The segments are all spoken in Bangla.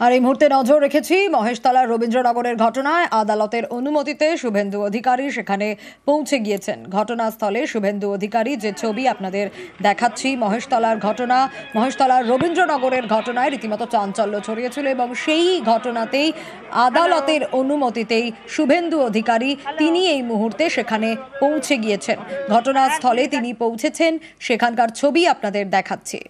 আর এই মুহূর্তে নজর রেখেছি মহেশতলার রবীন্দ্রনগরের ঘটনায়। আদালতের অনুমতিতে শুভেন্দু অধিকারী সেখানে পৌঁছে গিয়েছেন। ঘটনাস্থলে শুভেন্দু অধিকারী যে ছবি আপনাদের দেখাচ্ছি, মহেশতলার ঘটনা, মহেশতলার রবীন্দ্রনগরের ঘটনায় রীতিমতো চাঞ্চল্য ছড়িয়েছিল এবং সেই ঘটনাতেই আদালতের অনুমতিতেই শুভেন্দু অধিকারী তিনি এই মুহূর্তে সেখানে পৌঁছে গিয়েছেন। ঘটনাস্থলে তিনি পৌঁছেছেন, সেখানকার ছবি আপনাদের দেখাচ্ছি।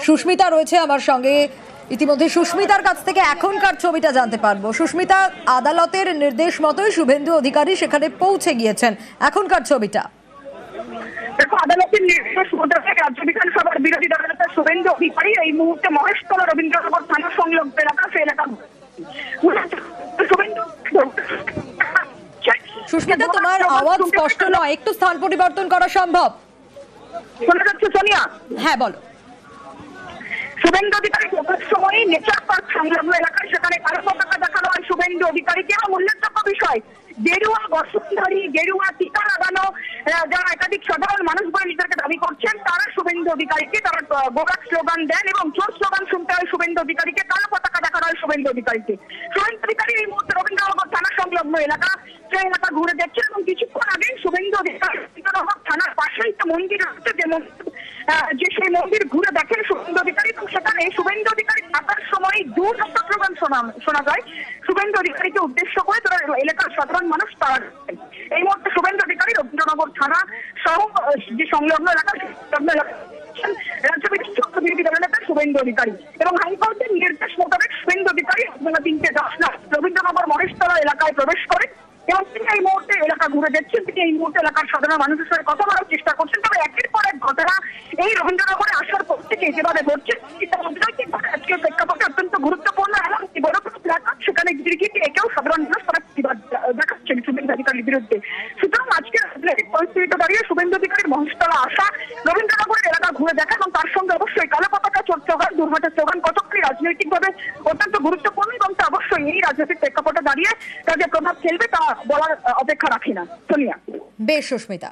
সুস্মিতা রয়েছে আমার সঙ্গে। ইতিমধ্যে সুস্মিতার কাছ থেকে এখনকার ছবিটা জানতে পারবো। সুস্মিতা, আদালতের নির্দেশ মতোই শুভেন্দু অধিকারী সেখানে পৌঁছে গিয়েছেন, এখনকার ছবিটা। দেখো, আদালতের নির্দেশ মোতাবেক রাজ্য বিধানসভার বিরোধী দলনেতা শুভেন্দু অধিকারী এই মুহূর্তে মহেশতলা রবীন্দ্রনগর থানা সংলগ্ন এলাকা সে এলাকা সুস্মিতা, তোমার আওয়াজ স্পষ্ট নয়, একটু স্থান পরিবর্তন করা সম্ভব? শোনা যাচ্ছে সোনিয়া? হ্যাঁ, বলো। শুভেন্দু অধিকারী সময় নেচার পার্ক সংলগ্ন এলাকায় সেখানে কালো পতাকা দেখানো হয় শুভেন্দু অধিকারীকে। এবং উল্লেখযোগ্য বিষয়, গেরুয়া বসুন্ধরী, গেরুয়া টিকা লাগানো যারা একাধিক সাধারণ মানুষ বলে নিজেদেরকে দাবি করছেন, তারা শুভেন্দু অধিকারীকে তারা গোড়া স্লোগান দেন এবং চোর স্লোগান শুনতে হয় শুভেন্দু অধিকারীকে, কালো পতাকা দেখানো হয় শুভেন্দু অধিকারীকে। শুভেন্দু অধিকারী এই মুহূর্তে রবীন্দ্রনগর থানা সংলগ্ন এলাকা সেই এলাকা ঘুরে দেখছেন এবং কিছুক্ষণ আগে শুভেন্দু অধিকারী রবীন্দ্রনগর থানার পাশেই একটা মন্দির রয়েছে, যে সেই মন্দির ঘুরে দেখেন শুভেন্দু অধিকারী। এবং সেখানে শুভেন্দু অধিকারী থাকার সময় দূর একটা স্লোগান শোনা যায় শুভেন্দু অধিকারীকে উদ্দেশ্য করে, তারা এলাকার সাধারণ মানুষ তারা। এই মুহূর্তে শুভেন্দু অধিকারী রবীন্দ্রনগর থানা সহ যে সংলগ্ন এলাকা রাজ্য বিধানসভা বিরোধী দলনেতা শুভেন্দু অধিকারী এবং হাইকোর্টের নির্দেশ মোতাবেক শুভেন্দু অধিকারী 3:10 রবীন্দ্রনগর মহেশতলা এলাকায় প্রবেশ করে এবং তিনি এই মুহূর্তে এলাকা ঘুরে দেখছেন। তিনি এই মুহূর্তে এলাকার সাধারণ মানুষের সঙ্গে কথা বলার চেষ্টা করছেন। তবে একের পর এক ঘটনা এই রবীন্দ্রনগরে আসার পর থেকে যেভাবে ঘটছে, আজকের প্রেক্ষাপটে অত্যন্ত গুরুত্বপূর্ণ। এমনকি বড় কোনো প্ল্যাকার্ড সেখানে গিরগিটি একেও সাধারণ মানুষ তারা প্রতিবাদ দেখাচ্ছেন শুভেন্দু অধিকারীর বিরুদ্ধে। সুতরাং আজকে পরিস্থিতিতে দাঁড়িয়ে শুভেন্দু অধিকারীর মহেশতলা আসা, রবীন্দ্রনগরের এলাকা ঘুরে দেখা এবং তার সঙ্গে অবশ্যই কালো পতাকা চোর দুর্ঘটনার স্লোগান কতখানি রাজনৈতিকভাবে অত্যন্ত গুরুত্বপূর্ণ এবং তা অবশ্যই এই রাজনৈতিক প্রেক্ষাপটে দাঁড়িয়ে তাদের প্রভাব ফেলবে তা বলার অপেক্ষা রাখি না। সোনিয়া। বেশ সুস্মিতা।